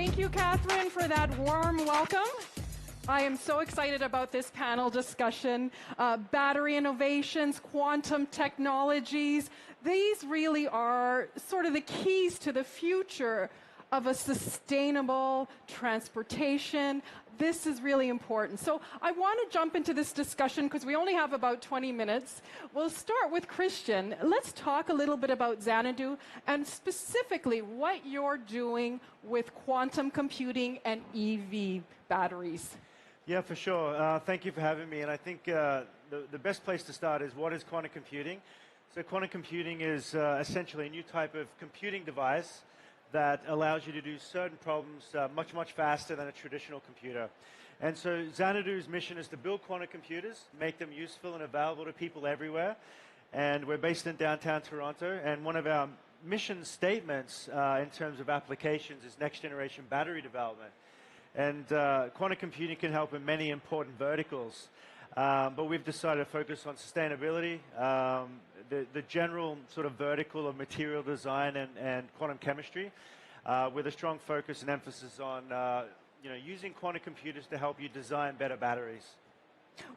Thank you, Catherine, for that warm welcome. I am so excited about this panel discussion. Battery innovations, quantum technologies, these really are sort of the keys to the future of a sustainable transportation. This is really important. So I want to jump into this discussion because we only have about 20 minutes. We'll start with Christian. Let's talk a little bit about Xanadu and specifically what you're doing with quantum computing and EV batteries. Yeah, for sure. Thank you for having me. And I think the best place to start is, what is quantum computing? So quantum computing is essentially a new type of computing device that allows you to do certain problems much, much faster than a traditional computer. And so Xanadu's mission is to build quantum computers, make them useful and available to people everywhere. And we're based in downtown Toronto. And one of our mission statements in terms of applications is next generation battery development. And quantum computing can help in many important verticals. But we've decided to focus on sustainability, the general sort of vertical of material design and quantum chemistry, with a strong focus and emphasis on using quantum computers to help you design better batteries.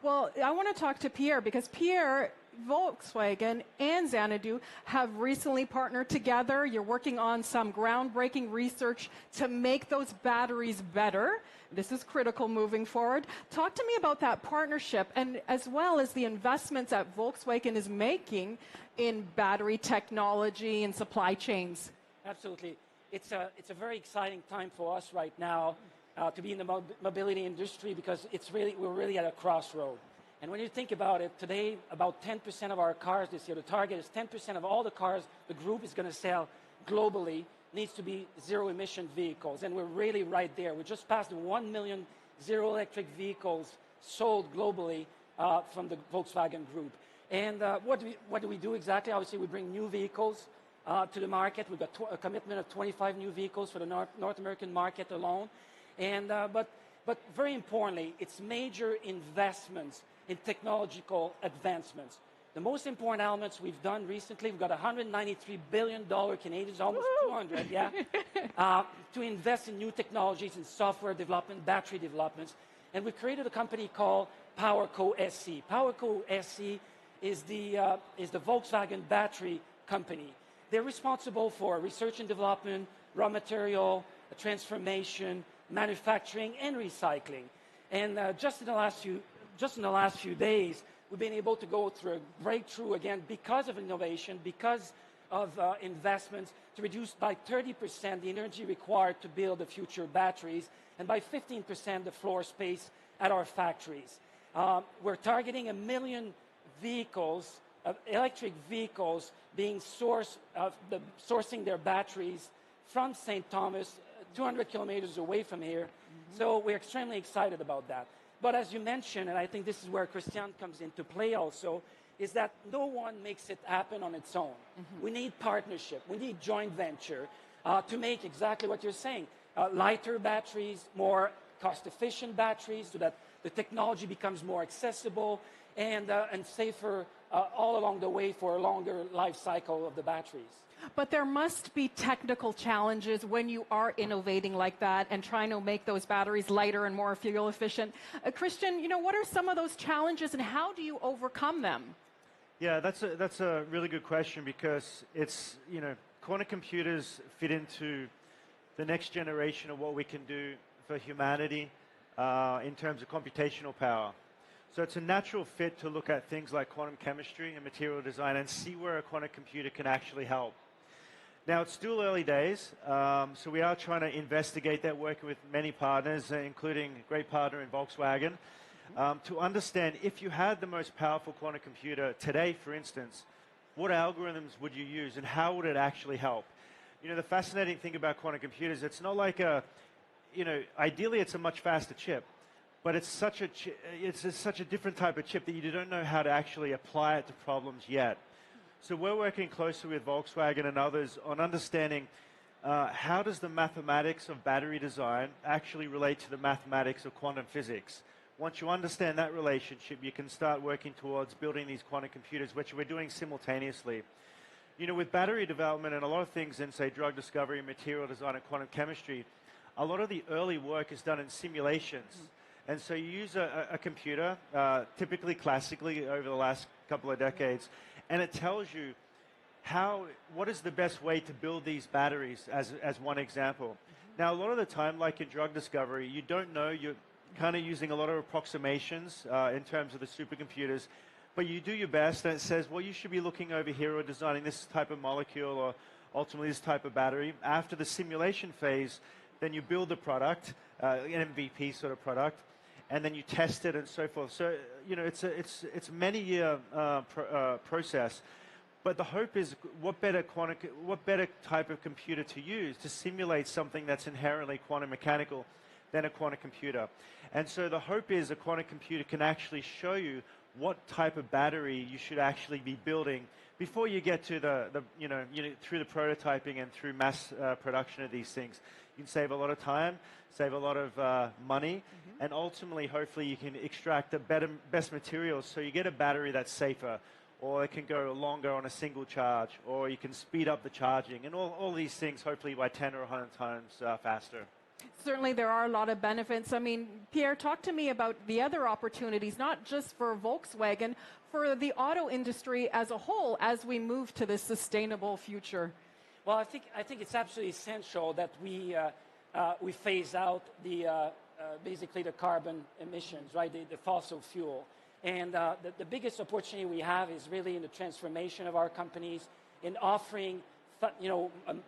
Well, I want to talk to Pierre because Pierre, Volkswagen and Xanadu have recently partnered together. You're working on some groundbreaking research to make those batteries better. This is critical moving forward. Talk to me about that partnership and as well as the investments that Volkswagen is making in battery technology and supply chains. Absolutely. It's a very exciting time for us right now to be in the mobility industry because we're really at a crossroad. And when you think about it, today, about 10% of our cars this year, the target is 10% of all the cars the group is going to sell globally needs to be zero-emission vehicles. And we're really right there. We just passed 1 million zero-electric vehicles sold globally from the Volkswagen Group. And what do we do exactly? Obviously, we bring new vehicles to the market. We've got a commitment of 25 new vehicles for the North American market alone. And but very importantly, it's major investments in technological advancements. The most important elements we've done recently, we've got $193 billion Canadian, almost 200, yeah, to invest in new technologies in software development, battery developments. And we created a company called PowerCo SE. PowerCo SE is the Volkswagen battery company. They're responsible for research and development, raw material, transformation, manufacturing, and recycling. And just in the last few days, we've been able to go through a breakthrough again because of innovation, because of investments to reduce by 30% the energy required to build the future batteries and by 15% the floor space at our factories. We're targeting 1 million vehicles, electric vehicles, being sourcing their batteries from St. Thomas, 200 kilometers away from here. Mm-hmm. So we're extremely excited about that. But as you mentioned, and I think this is where Christian comes into play also, is that no one makes it happen on its own. Mm-hmm. We need partnership. We need joint venture to make exactly what you're saying. Lighter batteries, more cost-efficient batteries so that the technology becomes more accessible and safer all along the way for a longer life cycle of the batteries. But there must be technical challenges when you are innovating like that and trying to make those batteries lighter and more fuel efficient. Christian, what are some of those challenges and how do you overcome them? Yeah, that's a really good question because it's, quantum computers fit into the next generation of what we can do for humanity in terms of computational power. So it's a natural fit to look at things like quantum chemistry and material design and see where a quantum computer can actually help. Now, it's still early days, so we are trying to investigate that, working with many partners, including a great partner in Volkswagen, to understand if you had the most powerful quantum computer today, for instance, what algorithms would you use and how would it actually help? The fascinating thing about quantum computers, it's not like ideally it's a much faster chip, but it's such a different type of chip that you don't know how to actually apply it to problems yet. So we're working closely with Volkswagen and others on understanding how does the mathematics of battery design actually relate to the mathematics of quantum physics. Once you understand that relationship, you can start working towards building these quantum computers, which we're doing simultaneously. With battery development and a lot of things in, say, drug discovery, material design, and quantum chemistry, a lot of the early work is done in simulations. And so you use a computer, typically classically over the last couple of decades, and it tells you what is the best way to build these batteries, as one example. Now, a lot of the time, like in drug discovery, you don't know, you're kind of using a lot of approximations in terms of the supercomputers, but you do your best, and it says, well, you should be looking over here or designing this type of molecule or ultimately this type of battery. After the simulation phase, then you build the product, an MVP sort of product, and then you test it and so forth. So, you know, it's a many-year process. But the hope is, what better type of computer to use to simulate something that's inherently quantum mechanical than a quantum computer? And so the hope is a quantum computer can actually show you what type of battery you should actually be building before you get to through the prototyping and through mass production of these things. You can save a lot of time, save a lot of money, and ultimately, hopefully, you can extract the best materials so you get a battery that's safer, or it can go longer on a single charge, or you can speed up the charging, and all these things, hopefully, by 10 or 100 times faster. Certainly, there are a lot of benefits. I mean, Pierre, talk to me about the other opportunities, not just for Volkswagen, for the auto industry as a whole, as we move to this sustainable future. Well, I think it's absolutely essential that we phase out basically the carbon emissions, right? The fossil fuel. And the biggest opportunity we have is really in the transformation of our companies, in offering,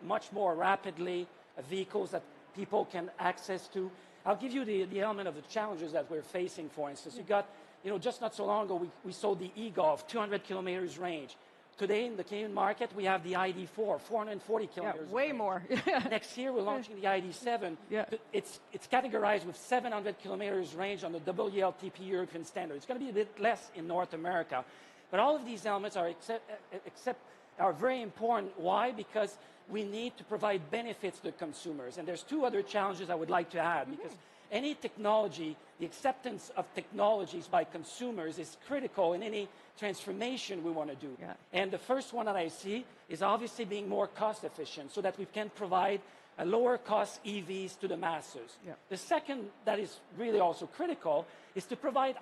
much more rapidly vehicles that people can access to. I'll give you the element of the challenges that we're facing. For instance, you got, just not so long ago, we sold the e-Golf, 200 kilometers range. Today in the Canadian market, we have the ID4, 440 kilometers. Yeah, way range. more. Next year, we're launching the ID7. Yeah. It's categorized with 700 kilometers range on the WLTP European standard. It's going to be a bit less in North America. But all of these elements are very important. Why? Because we need to provide benefits to consumers. And there's two other challenges I would like to add, because any technology, the acceptance of technologies by consumers is critical in any transformation we want to do. Yeah. And the first one that I see is obviously being more cost efficient so that we can provide a lower cost EVs to the masses. Yeah. The second that is really also critical is to provide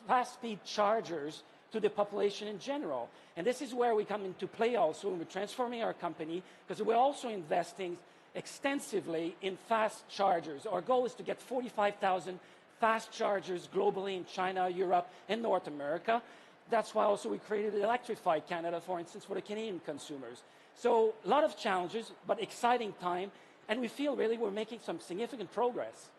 fast speed chargers to the population in general. And this is where we come into play also when we're transforming our company, because we're also investing extensively in fast chargers. Our goal is to get 45,000 fast chargers globally in China, Europe, and North America. That's why also we created Electrify Canada, for instance, for the Canadian consumers. So a lot of challenges, but exciting time, and we feel really we're making some significant progress.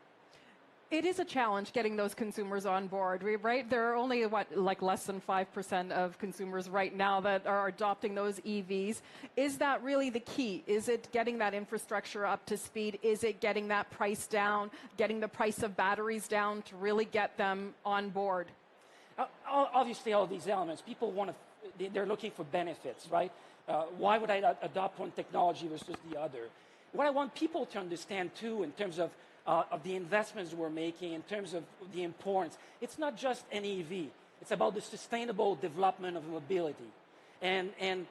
It is a challenge getting those consumers on board, right? There are only, less than 5% of consumers right now that are adopting those EVs. Is that really the key? Is it getting that infrastructure up to speed? Is it getting that price down, getting the price of batteries down to really get them on board? Obviously, all these elements, people they're looking for benefits, right? Why would I adopt one technology versus the other? What I want people to understand, too, in terms of the investments we're making, in terms of the importance, it's not just an EV. It's about the sustainable development of mobility. And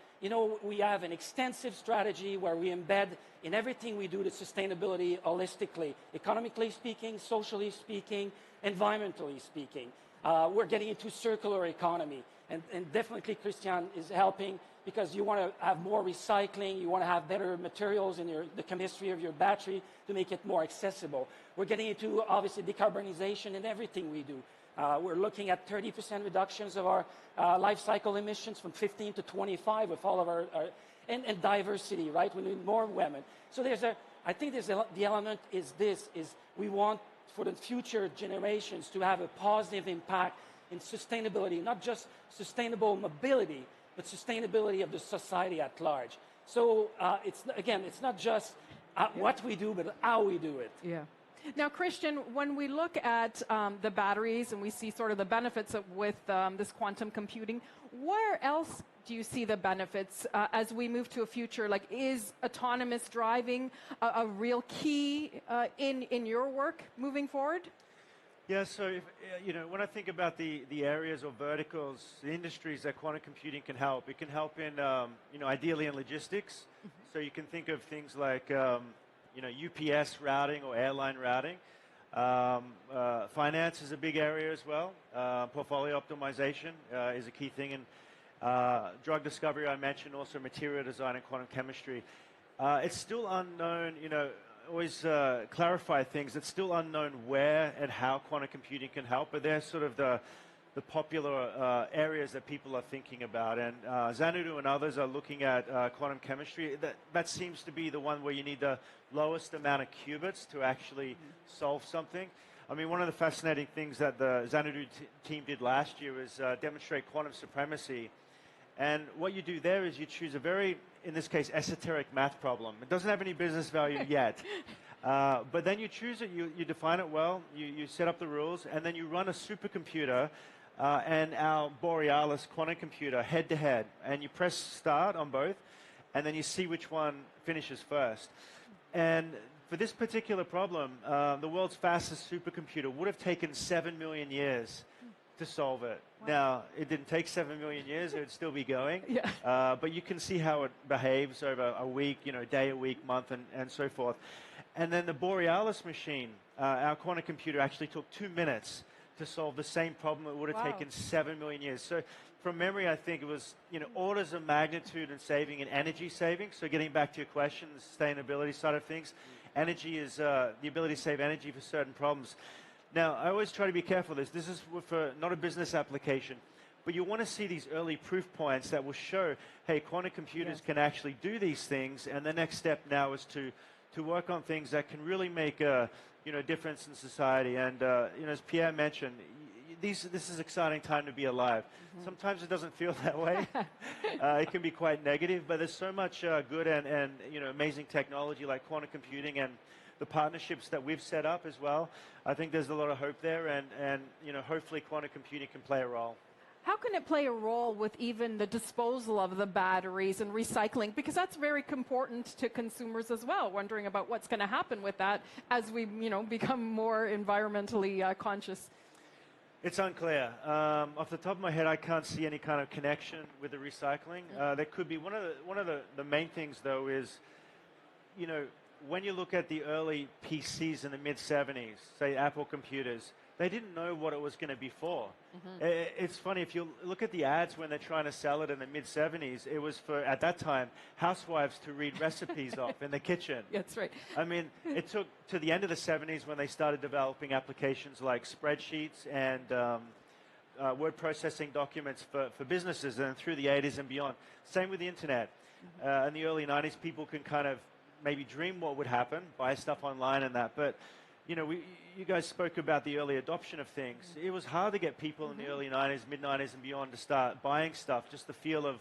we have an extensive strategy where we embed in everything we do the sustainability holistically, economically speaking, socially speaking, environmentally speaking. We're getting into circular economy, and definitely Christian is helping, because you want to have more recycling, you want to have better materials in the chemistry of your battery to make it more accessible. We're getting into, obviously, decarbonization in everything we do. We're looking at 30% reductions of our life cycle emissions from 15 to 25 with all of our and diversity, right? We need more women. So I think the element is we want for the future generations to have a positive impact in sustainability, not just sustainable mobility, but sustainability of the society at large. So it's not just what we do, but how we do it. Yeah. Now, Christian, when we look at the batteries and we see sort of the benefits with this quantum computing, where else do you see the benefits as we move to a future? Like, is autonomous driving a real key in your work moving forward? Yeah, so when I think about the areas or verticals, the industries that quantum computing can help, it can help in ideally in logistics. So you can think of things like UPS routing or airline routing. Finance is a big area as well. Portfolio optimization is a key thing. And drug discovery, I mentioned, also material design and quantum chemistry. It's still unknown, always clarify things. It's still unknown where and how quantum computing can help, but they're sort of the popular areas that people are thinking about. And Xanadu and others are looking at quantum chemistry. That seems to be the one where you need the lowest amount of qubits to actually solve something. I mean, one of the fascinating things that the Xanadu team did last year was demonstrate quantum supremacy. And what you do there is you choose a very, in this case, esoteric math problem. It doesn't have any business value yet. But then you choose it, you define it well, you set up the rules, and then you run a supercomputer and our Borealis quantum computer head-to-head. And you press start on both, and then you see which one finishes first. And for this particular problem, the world's fastest supercomputer would have taken 7 million years to solve it. Wow. Now, it didn't take 7 million years, it would still be going. Yeah. But you can see how it behaves over a week, day, a week, month, and so forth. And then the Borealis machine, our quantum computer actually took 2 minutes to solve the same problem it would have taken 7 million years. So from memory, I think it was, orders of magnitude in saving and energy saving. So getting back to your question, the sustainability side of things, energy is the ability to save energy for certain problems. Now, I always try to be careful with this. This is for not a business application, but you want to see these early proof points that will show, hey, quantum computers can actually do these things, and the next step now is to work on things that can really make a difference in society. And as Pierre mentioned, this is an exciting time to be alive. Mm-hmm. Sometimes it doesn't feel that way. It can be quite negative, but there's so much good and amazing technology like quantum computing and the partnerships that we've set up as well. I think there's a lot of hope there, and hopefully quantum computing can play a role. How can it play a role with even the disposal of the batteries and recycling? Because that's very important to consumers as well, wondering about what's going to happen with that as we, become more environmentally conscious. It's unclear. Off the top of my head, I can't see any kind of connection with the recycling. There could be one of the main things, though, is, when you look at the early PCs in the mid-'70s, say Apple computers, they didn't know what it was going to be for. Mm-hmm. It's funny, if you look at the ads when they're trying to sell it in the mid-'70s, it was for, at that time, housewives to read recipes off in the kitchen. That's right. I mean, it took to the end of the 70s when they started developing applications like spreadsheets and word processing documents for businesses, and through the 80s and beyond. Same with the internet. Mm-hmm. In the early 90s, people can kind of maybe dream what would happen, buy stuff online and that, but you guys spoke about the early adoption of things. It was hard to get people in the early 90s, mid-90s and beyond to start buying stuff, just the feel of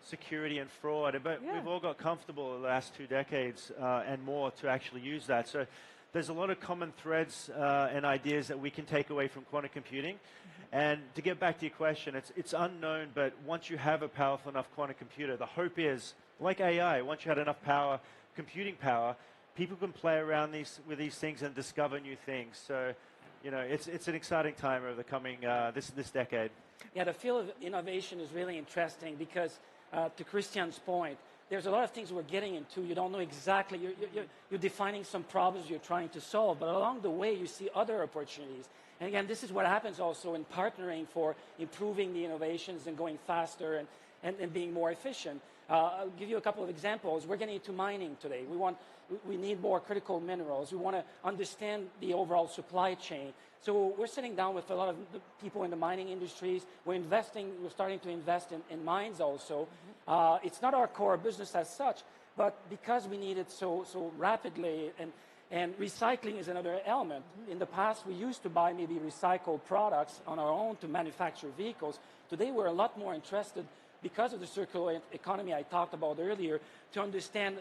security and fraud. But we've all got comfortable the last 2 decades and more to actually use that. So there's a lot of common threads and ideas that we can take away from quantum computing. And to get back to your question, it's unknown, but once you have a powerful enough quantum computer, the hope is, like AI, once you had enough power, computing power, people can play around with these things and discover new things. So, it's an exciting time over the coming this decade. Yeah, the field of innovation is really interesting because, to Christian's point, there's a lot of things we're getting into. You don't know exactly. You're defining some problems you're trying to solve, but along the way you see other opportunities. And again, this is what happens also in partnering for improving the innovations and going faster and being more efficient. I'll give you a couple of examples. We're getting into mining today. We need more critical minerals. We want to understand the overall supply chain. So we're sitting down with a lot of the people in the mining industries. We're starting to invest in mines also. Mm-hmm. It's not our core business as such, but because we need it so rapidly, and recycling is another element. Mm-hmm. In the past, we used to buy maybe recycled products on our own to manufacture vehicles. Today, we're a lot more interested, because of the circular economy I talked about earlier, to understand,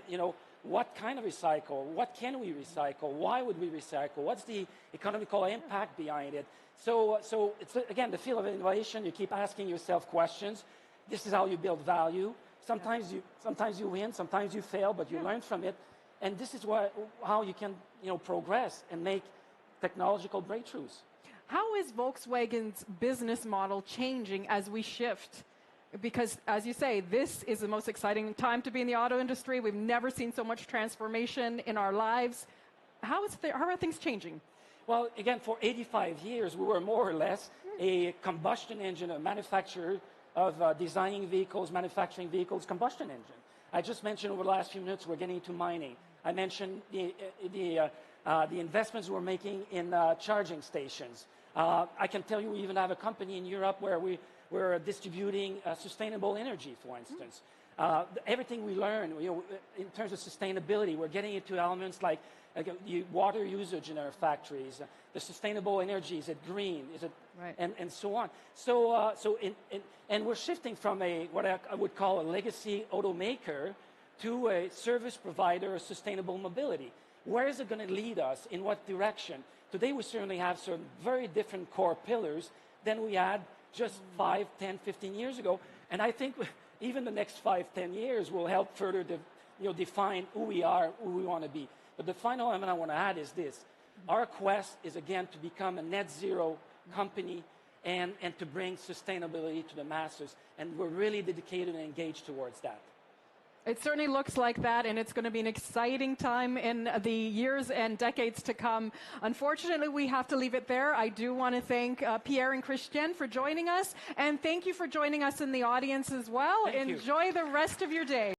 what kind of recycle, what can we recycle, why would we recycle, what's the economical impact behind it. So it's, again, the field of innovation. You keep asking yourself questions. This is how you build value. Sometimes you win, sometimes you fail, but you learn from it. And this is how you can, progress and make technological breakthroughs. How is Volkswagen's business model changing as we shift Because, as you say, this is the most exciting time to be in the auto industry. We've never seen so much transformation in our lives. How are things changing? Well, again, for 85 years, we were more or less a combustion engine, a manufacturer of designing vehicles, manufacturing vehicles, combustion engine. I just mentioned over the last few minutes, we're getting into mining. I mentioned the investments we're making in charging stations. I can tell you we even have a company in Europe where we're distributing sustainable energy, for instance. Everything we learn, in terms of sustainability, we're getting into elements like the water usage in our factories, the sustainable energy, is it green, is it, right. and so on. And we're shifting from what I would call a legacy automaker to a service provider of sustainable mobility. Where is it going to lead us? In what direction? Today we certainly have some very different core pillars than we had just 5, 10, 15 years ago. And I think even the next 5, 10 years will help further define who we are, who we want to be. But the final element I want to add is this. Our quest is, again, to become a net zero company and to bring sustainability to the masses. And we're really dedicated and engaged towards that. It certainly looks like that, and it's going to be an exciting time in the years and decades to come. Unfortunately, we have to leave it there. I do want to thank Pierre and Christian for joining us, and thank you for joining us in the audience as well. Thank you. Enjoy the rest of your day.